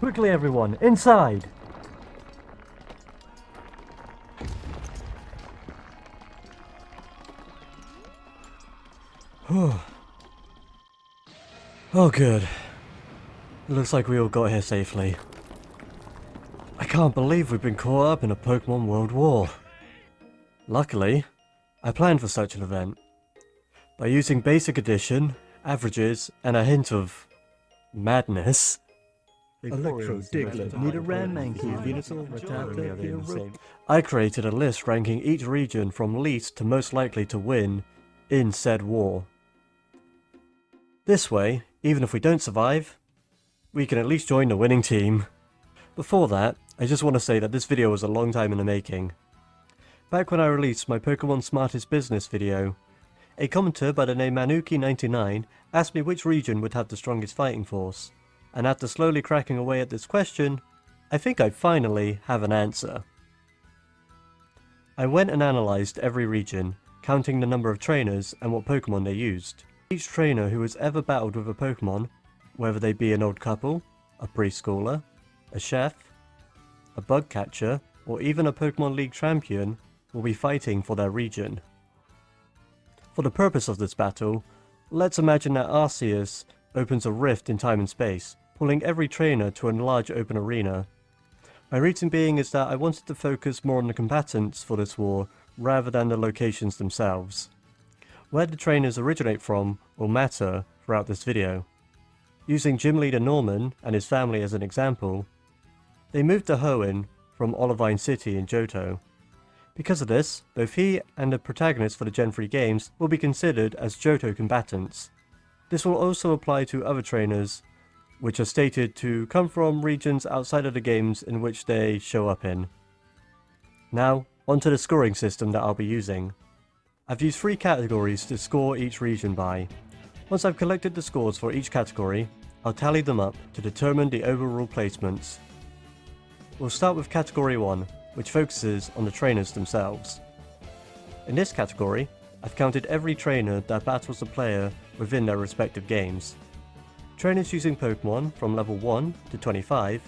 Quickly everyone, inside! Oh good. It looks like we all got here safely. I can't believe we've been caught up in a Pokémon World War. Luckily, I planned for such an event. By using basic addition, averages, and a hint of madness. Electro, Diglett, Nidoran, Mankey, Venusaur, Rattata, Hero. I created a list ranking each region from least to most likely to win in said war. This way, even if we don't survive, we can at least join the winning team. Before that, I just want to say that this video was a long time in the making. Back when I released my Pokemon Smartest Business video, a commenter by the name Manuki99 asked me which region would have the strongest fighting force, and after slowly cracking away at this question, I think I finally have an answer. I went and analysed every region, counting the number of trainers and what Pokemon they used. Each trainer who has ever battled with a Pokemon, whether they be an old couple, a preschooler, a chef, a bug catcher, or even a Pokemon League champion, will be fighting for their region. For the purpose of this battle, let's imagine that Arceus opens a rift in time and space, pulling every trainer to a large open arena. My reason being is that I wanted to focus more on the combatants for this war rather than the locations themselves. Where the trainers originate from will matter throughout this video. Using gym leader Norman and his family as an example, they moved to Hoenn from Olivine City in Johto. Because of this, both he and the protagonist for the Gen 3 games will be considered as Johto combatants. This will also apply to other trainers, which are stated to come from regions outside of the games in which they show up in. Now, onto the scoring system that I'll be using. I've used 3 categories to score each region by. Once I've collected the scores for each category, I'll tally them up to determine the overall placements. We'll start with category 1, which focuses on the trainers themselves. In this category, I've counted every trainer that battles a player within their respective games. Trainers using Pokemon from level 1 to 25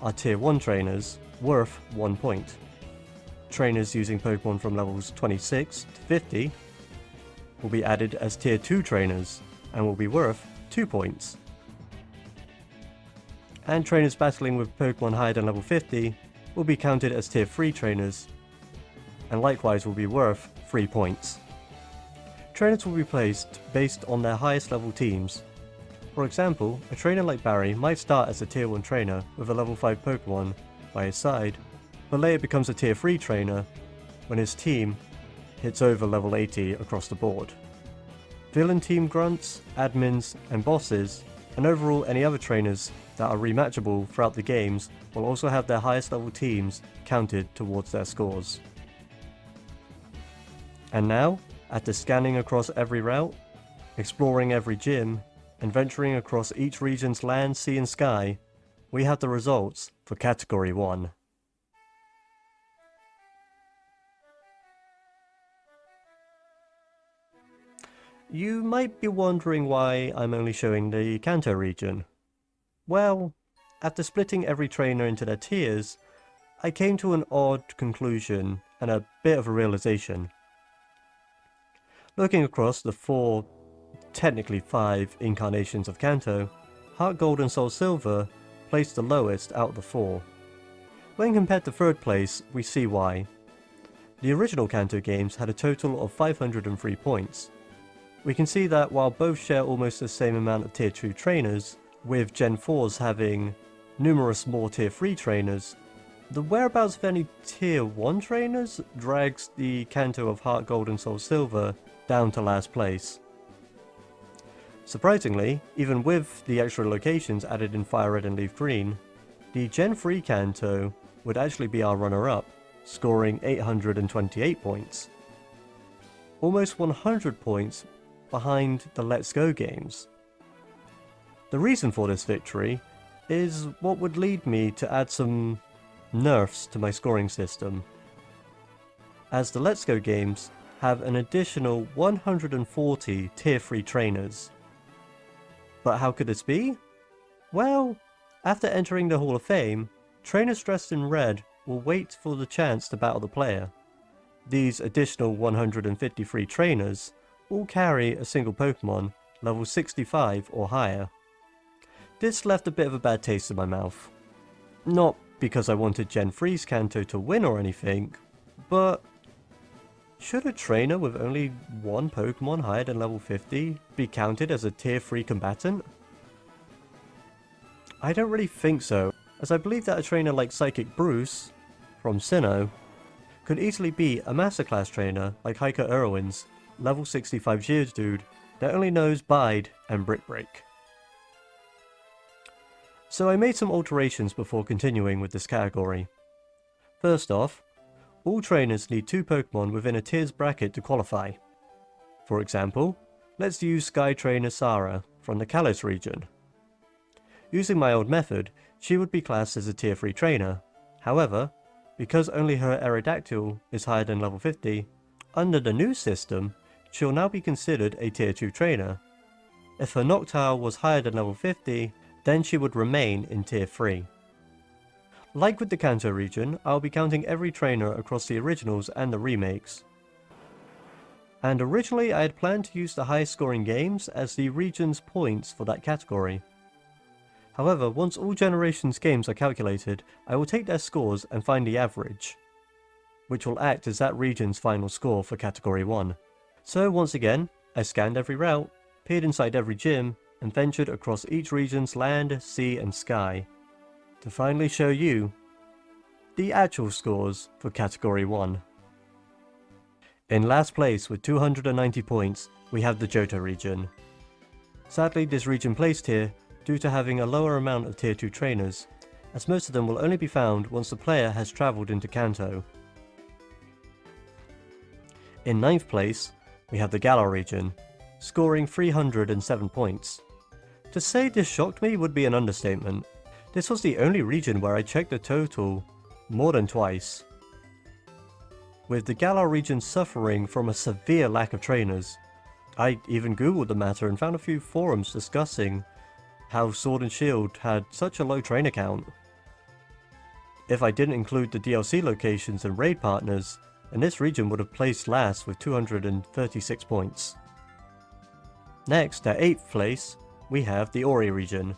are tier 1 trainers, worth 1 point. Trainers using Pokemon from levels 26 to 50 will be added as tier 2 trainers and will be worth 2 points. And trainers battling with Pokemon higher than level 50 will be counted as tier 3 trainers and likewise will be worth 3 points. Trainers will be placed based on their highest level teams. For example, a trainer like Barry might start as a tier 1 trainer with a level 5 Pokemon by his side, but later becomes a tier 3 trainer when his team hits over level 80 across the board. Villain team grunts, admins, and bosses, and overall any other trainers that are rematchable throughout the games will also have their highest level teams counted towards their scores. And now, after scanning across every route, exploring every gym, and venturing across each region's land, sea and sky, we have the results for Category 1. You might be wondering why I'm only showing the Kanto region. Well, after splitting every trainer into their tiers, I came to an odd conclusion and a bit of a realization. Looking across the 4, technically 5 incarnations of Kanto, Heart Gold and Soul Silver placed the lowest out of the 4. When compared to 3rd place, we see why. The original Kanto games had a total of 503 points. We can see that while both share almost the same amount of tier 2 trainers, with Gen 4s having numerous more tier 3 trainers, the whereabouts of any tier 1 trainers drags the Kanto of Heart Gold and Soul Silver down to last place. Surprisingly, even with the extra locations added in Fire Red and Leaf Green, the Gen 3 Kanto would actually be our runner-up, scoring 828 points. Almost 100 points behind the Let's Go games. The reason for this victory is what would lead me to add some nerfs to my scoring system, as the Let's Go games have an additional 140 tier 3 trainers. But how could this be? Well, After entering the Hall of Fame, trainers dressed in red will wait for the chance to battle the player. These additional 153 trainers all carry a single Pokémon level 65 or higher. This left a bit of a bad taste in my mouth. Not because I wanted Gen 3's Kanto to win or anything, but should a trainer with only one Pokémon higher than level 50 be counted as a tier 3 combatant? I don't really think so, as I believe that a trainer like Psychic Bruce from Sinnoh could easily be a Masterclass trainer like Hiker Irwin's level 65 Geodude that only knows Bide and Brick Break. So I made some alterations before continuing with this category. First off, all trainers need 2 Pokemon within a tiers bracket to qualify. For example, let's use Sky Trainer Sarah from the Kalos region. Using my old method, she would be classed as a tier 3 trainer. However, because only her Aerodactyl is higher than level 50, under the new system, she'll now be considered a tier 2 trainer. If her Noctowl was higher than level 50, then she would remain in tier 3. Like with the Kanto region, I'll be counting every trainer across the originals and the remakes. And originally I had planned to use the highest scoring games as the region's points for that category. However, once all generations games are calculated, I will take their scores and find the average, which will act as that region's final score for category 1. So once again, I scanned every route, peered inside every gym, and ventured across each region's land, sea and sky, to finally show you the actual scores for category 1. In last place with 290 points, we have the Johto region. Sadly, this region placed here due to having a lower amount of tier 2 trainers, as most of them will only be found once the player has travelled into Kanto. In 9th place, we have the Galar region, scoring 307 points. To say this shocked me would be an understatement. This was the only region where I checked the total more than twice. With the Galar region suffering from a severe lack of trainers, I even googled the matter and found a few forums discussing how Sword and Shield had such a low trainer count. If I didn't include the DLC locations and raid partners, then this region would have placed last with 236 points. Next, at 8th place, we have the Ori region.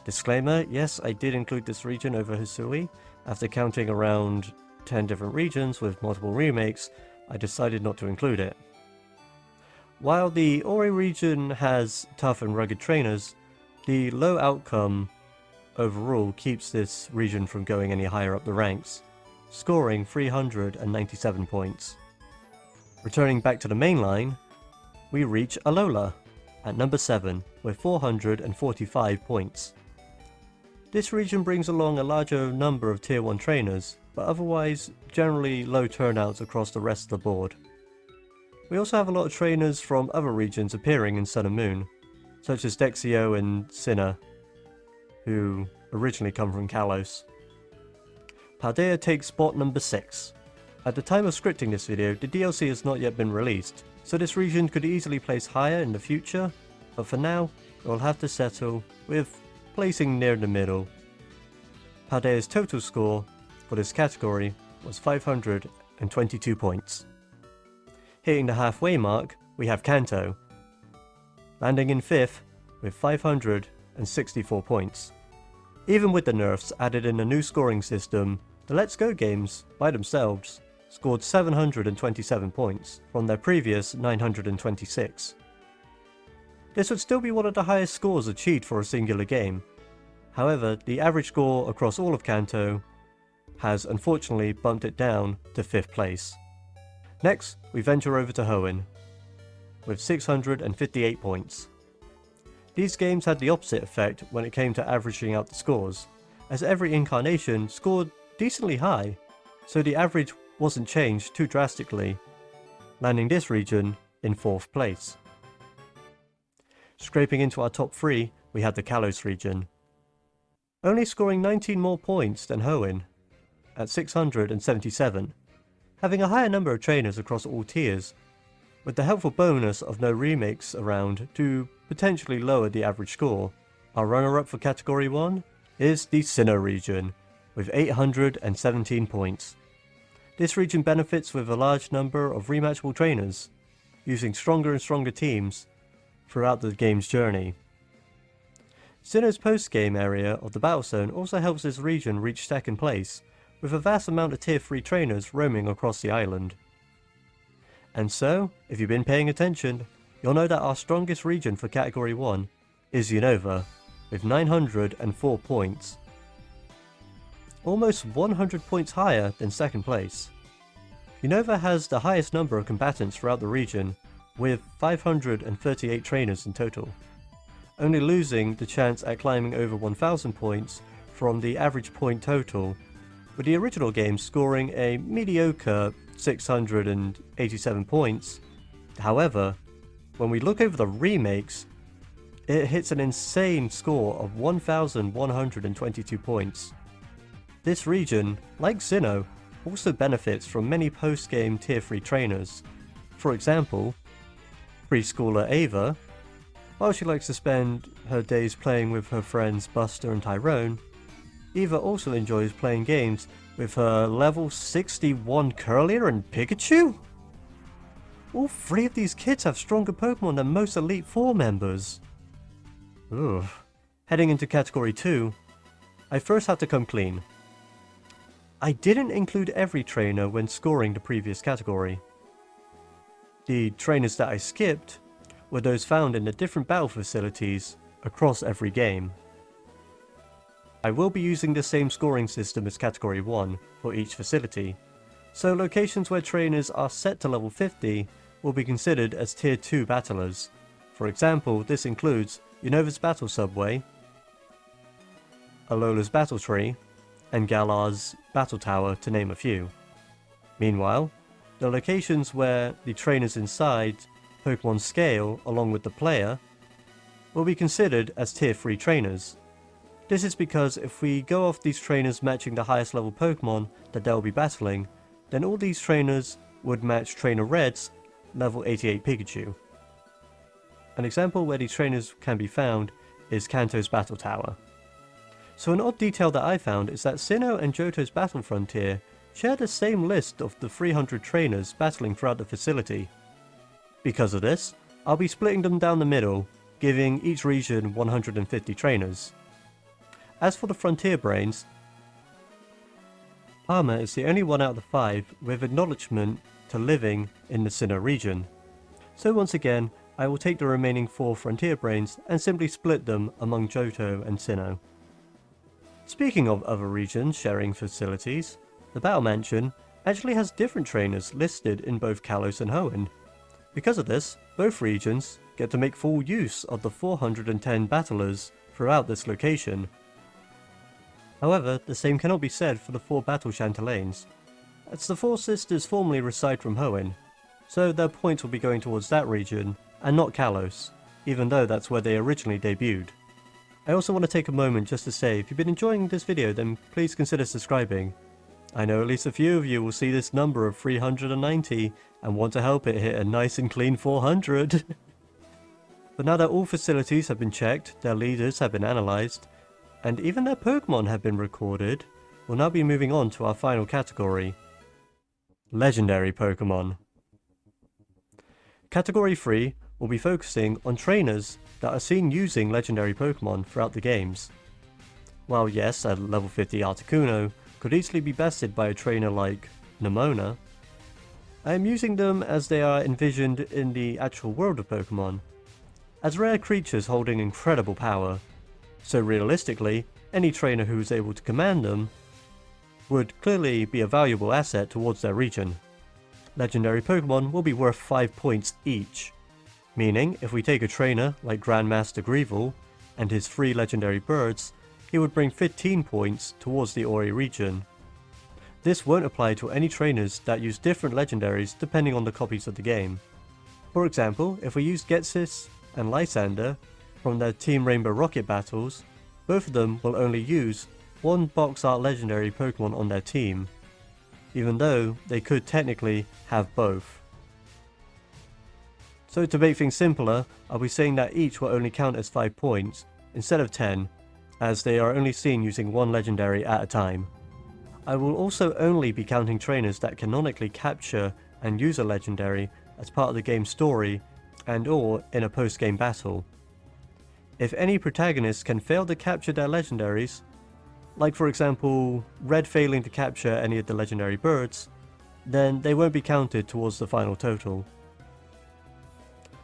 Disclaimer, yes, I did include this region over Hisui. After counting around 10 different regions with multiple remakes, I decided not to include it. While the Ori region has tough and rugged trainers, the low outcome overall keeps this region from going any higher up the ranks, scoring 397 points. Returning back to the main line, we reach Alola at number 7 with 445 points. This region brings along a larger number of tier 1 trainers, but otherwise generally low turnouts across the rest of the board. We also have a lot of trainers from other regions appearing in Sun and Moon, such as Dexio and Sinnoh, who originally come from Kalos. Paldea takes spot number 6. At the time of scripting this video, the DLC has not yet been released, so this region could easily place higher in the future, but for now, it will have to settle with placing near the middle. Paldea's total score for this category was 522 points. Hitting the halfway mark, we have Kanto, landing in 5th with 564 points. Even with the nerfs added in the new scoring system, the Let's Go games, by themselves, scored 727 points from their previous 926. This would still be one of the highest scores achieved for a singular game. However, the average score across all of Kanto has unfortunately bumped it down to 5th place. Next, we venture over to Hoenn, with 658 points. These games had the opposite effect when it came to averaging out the scores, as every incarnation scored decently high, so the average wasn't changed too drastically, landing this region in 4th place. Scraping into our top 3, we had the Kalos region, only scoring 19 more points than Hoenn, at 677, having a higher number of trainers across all tiers, with the helpful bonus of no remakes around to potentially lower the average score. Our runner-up for category 1 is the Sinnoh region, with 817 points. This region benefits with a large number of rematchable trainers, using stronger and stronger teams throughout the game's journey. Sinnoh's post-game area of the battle zone also helps this region reach second place, with a vast amount of tier 3 trainers roaming across the island. And so, if you've been paying attention, you'll know that our strongest region for Category 1 is Unova, with 904 points. Almost 100 points higher than second place. Unova has the highest number of combatants throughout the region, with 538 trainers in total, only losing the chance at climbing over 1000 points from the average point total, with the original game scoring a mediocre 687 points. However, when we look over the remakes, it hits an insane score of 1122 points. This region, like Sinnoh, also benefits from many post-game tier 3 trainers. For example, preschooler Ava, while she likes to spend her days playing with her friends Buster and Tyrone, Eva also enjoys playing games with her level 61 Curlier and Pikachu? All 3 of these kids have stronger Pokemon than most Elite 4 members. Ugh. Heading into Category 2, I first have to come clean. I didn't include every trainer when scoring the previous category. The trainers that I skipped were those found in the different battle facilities across every game. I will be using the same scoring system as Category 1 for each facility, so locations where trainers are set to level 50 will be considered as Tier 2 battlers. For example, this includes Unova's Battle Subway, Alola's Battle Tree, and Galar's Battle Tower, to name a few. Meanwhile, the locations where the trainers inside Pokemon scale along with the player will be considered as Tier 3 trainers. This is because if we go off these trainers matching the highest level Pokemon that they'll be battling, then all these trainers would match Trainer Red's level 88 Pikachu. An example where these trainers can be found is Kanto's Battle Tower. So an odd detail that I found is that Sinnoh and Johto's Battle Frontier share the same list of the 300 trainers battling throughout the facility. Because of this, I'll be splitting them down the middle, giving each region 150 trainers. As for the Frontier Brains, Palmer is the only one out of the 5 with acknowledgement to living in the Sinnoh region. So once again, I will take the remaining 4 Frontier Brains and simply split them among Johto and Sinnoh. Speaking of other regions sharing facilities, the Battle Mansion actually has different trainers listed in both Kalos and Hoenn. Because of this, both regions get to make full use of the 410 battlers throughout this location. However, the same cannot be said for the 4 Battle Chantelaines, as the 4 sisters formerly reside from Hoenn, so their points will be going towards that region and not Kalos, even though that's where they originally debuted. I also want to take a moment just to say, if you've been enjoying this video, then please consider subscribing. I know at least a few of you will see this number of 390 and want to help it hit a nice and clean 400. But now that all facilities have been checked, their leaders have been analysed, and even their Pokemon have been recorded, we'll now be moving on to our final category. Legendary Pokemon. Category 3 will be focusing on trainers that are seen using legendary Pokemon throughout the games. While yes, a level 50 Articuno could easily be bested by a trainer like Nemona, I am using them as they are envisioned in the actual world of Pokemon, as rare creatures holding incredible power, so realistically, any trainer who is able to command them would clearly be a valuable asset towards their region. Legendary Pokemon will be worth 5 points each, meaning if we take a trainer like Grandmaster Greevil and his 3 legendary birds, he would bring 15 points towards the Ori region. This won't apply to any trainers that use different legendaries depending on the copies of the game. For example, if we use Getsis and Lysander from their Team Rainbow Rocket battles, both of them will only use 1 box art legendary Pokemon on their team, even though they could technically have both. So to make things simpler, I'll be saying that each will only count as 5 points, instead of 10, as they are only seen using one legendary at a time. I will also only be counting trainers that canonically capture and use a legendary as part of the game's story and or in a post-game battle. If any protagonist can fail to capture their legendaries, like for example Red failing to capture any of the legendary birds, then they won't be counted towards the final total.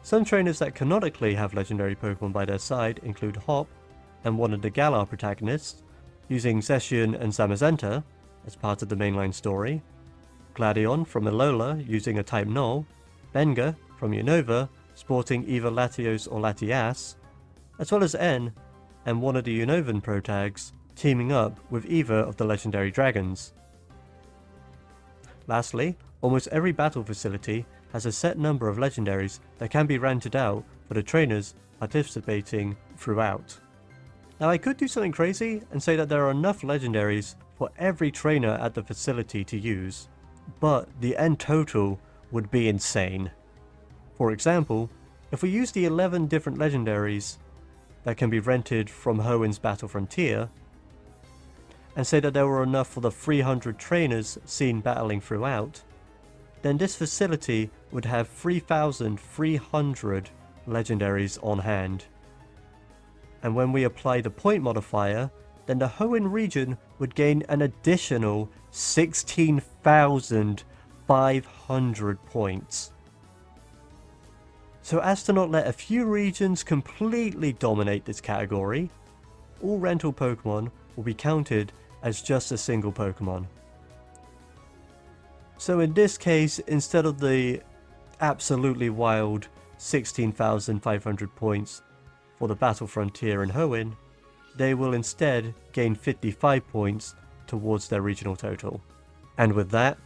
Some trainers that canonically have legendary Pokemon by their side include Hop and one of the Galar protagonists, using Zacian and Zamazenta as part of the mainline story, Gladion from Alola using a type Null, Benga from Unova sporting either Latios or Latias, as well as N and one of the Unovan protags teaming up with either of the legendary dragons. Lastly, almost every battle facility has a set number of legendaries that can be rented out for the trainers participating throughout. Now I could do something crazy and say that there are enough legendaries for every trainer at the facility to use, but the end total would be insane. For example, if we use the 11 different legendaries that can be rented from Hoenn's Battle Frontier, and say that there were enough for the 300 trainers seen battling throughout, then this facility would have 3,300 legendaries on hand. And when we apply the point modifier, then the Hoenn region would gain an additional 16,500 points. So as to not let a few regions completely dominate this category, all rental Pokemon will be counted as just a single Pokemon. So in this case, instead of the absolutely wild 16,500 points for the Battle Frontier and Hoenn, they will instead gain 55 points towards their regional total. And with that,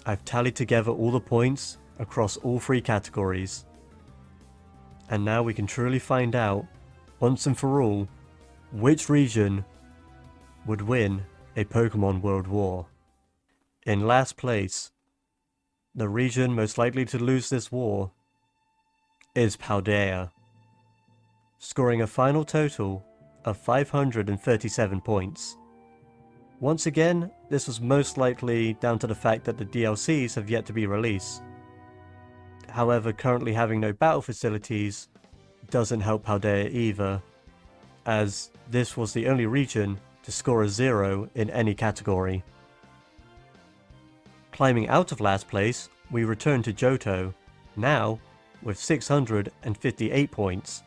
I've tallied together all the points across all three categories. And now we can truly find out, once and for all, which region would win a Pokemon World War. In last place, the region most likely to lose this war is Paldea, scoring a final total of 537 points. Once again, this was most likely down to the fact that the DLCs have yet to be released. However, currently having no battle facilities doesn't help Paldea either, as this was the only region to score a 0 in any category. Climbing out of last place, we return to Johto, now with 658 points.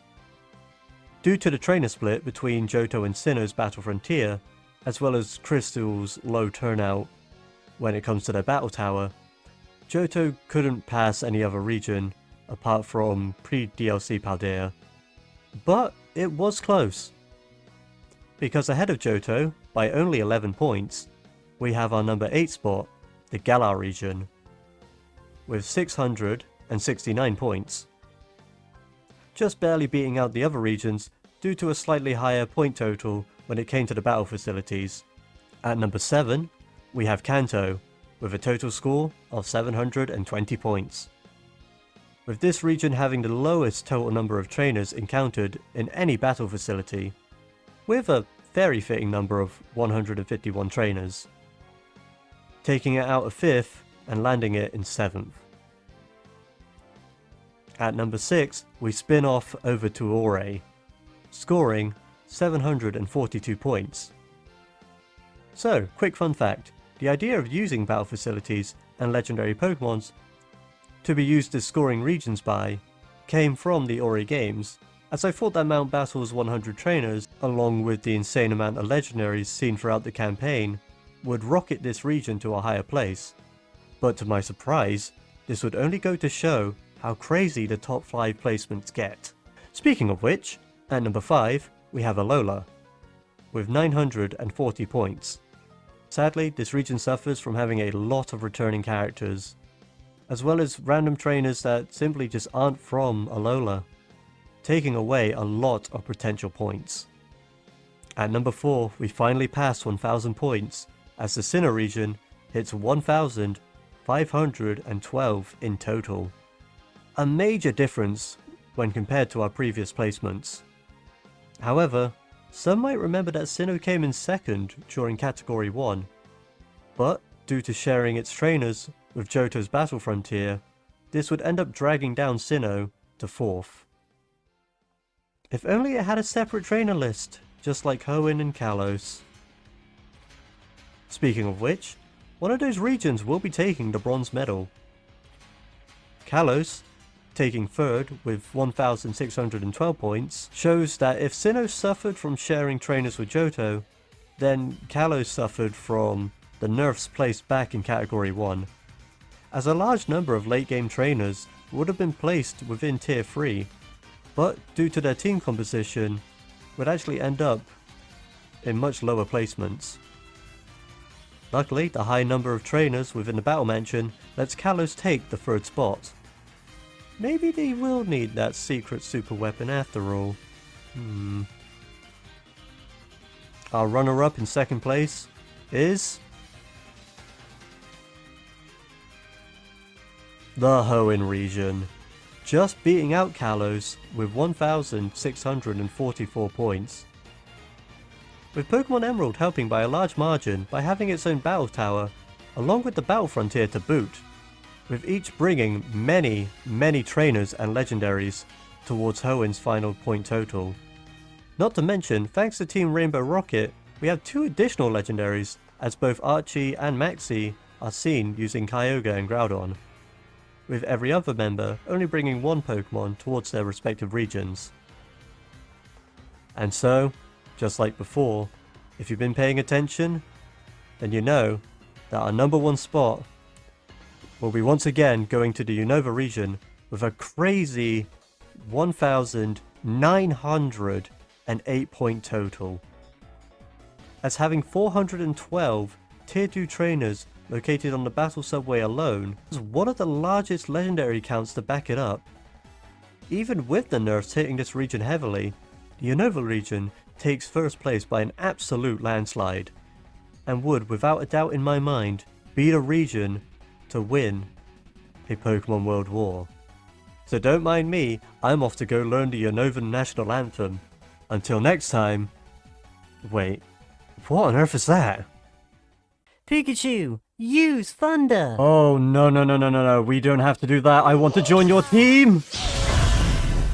Due to the trainer split between Johto and Sinnoh's Battle Frontier, as well as Crystal's low turnout when it comes to their Battle Tower, Johto couldn't pass any other region apart from pre-DLC Paldea, but it was close. Because ahead of Johto, by only 11 points, we have our number 8 spot, the Galar region, with 669 points. Just barely beating out the other regions due to a slightly higher point total when it came to the battle facilities. At number 7, we have Kanto, with a total score of 720 points. With this region having the lowest total number of trainers encountered in any battle facility, with a very fitting number of 151 trainers, taking it out of 5th and landing it in 7th. At number 6, we spin off over to Ore, scoring 742 points. So, quick fun fact, the idea of using battle facilities and legendary Pokemons to be used as scoring regions by came from the Ori games, as I thought that Mount Battle's 100 trainers, along with the insane amount of legendaries seen throughout the campaign, would rocket this region to a higher place. But to my surprise, this would only go to show how crazy the top 5 placements get. Speaking of which, at number 5, we have Alola, with 940 points. Sadly, this region suffers from having a lot of returning characters, as well as random trainers that simply just aren't from Alola, taking away a lot of potential points. At number 4, we finally pass 1000 points, as the Sinnoh region hits 1512 in total. A major difference when compared to our previous placements. However, Some might remember that Sinnoh came in second during Category 1, but due to sharing its trainers with Johto's Battle Frontier, this would end up dragging down Sinnoh to 4th. If only it had a separate trainer list, just like Hoenn and Kalos. Speaking of which, one of those regions will be taking the bronze medal. Kalos, taking 3rd with 1,612 points, shows that if Sinnoh suffered from sharing trainers with Johto, then Kalos suffered from the nerfs placed back in Category 1, as a large number of late game trainers would have been placed within Tier 3, but due to their team composition, would actually end up in much lower placements. Luckily, the high number of trainers within the Battle Mansion lets Kalos take the 3rd spot. Maybe they will need that secret super weapon after all. Our runner-up in 2nd place is the Hoenn region, just beating out Kalos with 1,644 points. With Pokemon Emerald helping by a large margin by having its own battle tower, along with the Battle Frontier to boot, with each bringing many trainers and legendaries towards Hoenn's final point total. Not to mention, thanks to Team Rainbow Rocket, we have 2 additional legendaries, as both Archie and Maxie are seen using Kyogre and Groudon, with every other member only bringing 1 Pokemon towards their respective regions. And so, just like before, if you've been paying attention, then you know that our number 1 spot will be once again going to the Unova region with a crazy 1,908 point total. As having 412 Tier 2 trainers located on the Battle Subway alone is one of the largest legendary counts to back it up. Even with the nerfs hitting this region heavily, the Unova region takes 1st place by an absolute landslide, and would, without a doubt in my mind, be the region to win a Pokemon World War. So don't mind me, I'm off to go learn the Unova National Anthem. Until next time... Wait, what on earth is that? Pikachu, use Thunder! Oh no, we don't have to do that, I want to join your team!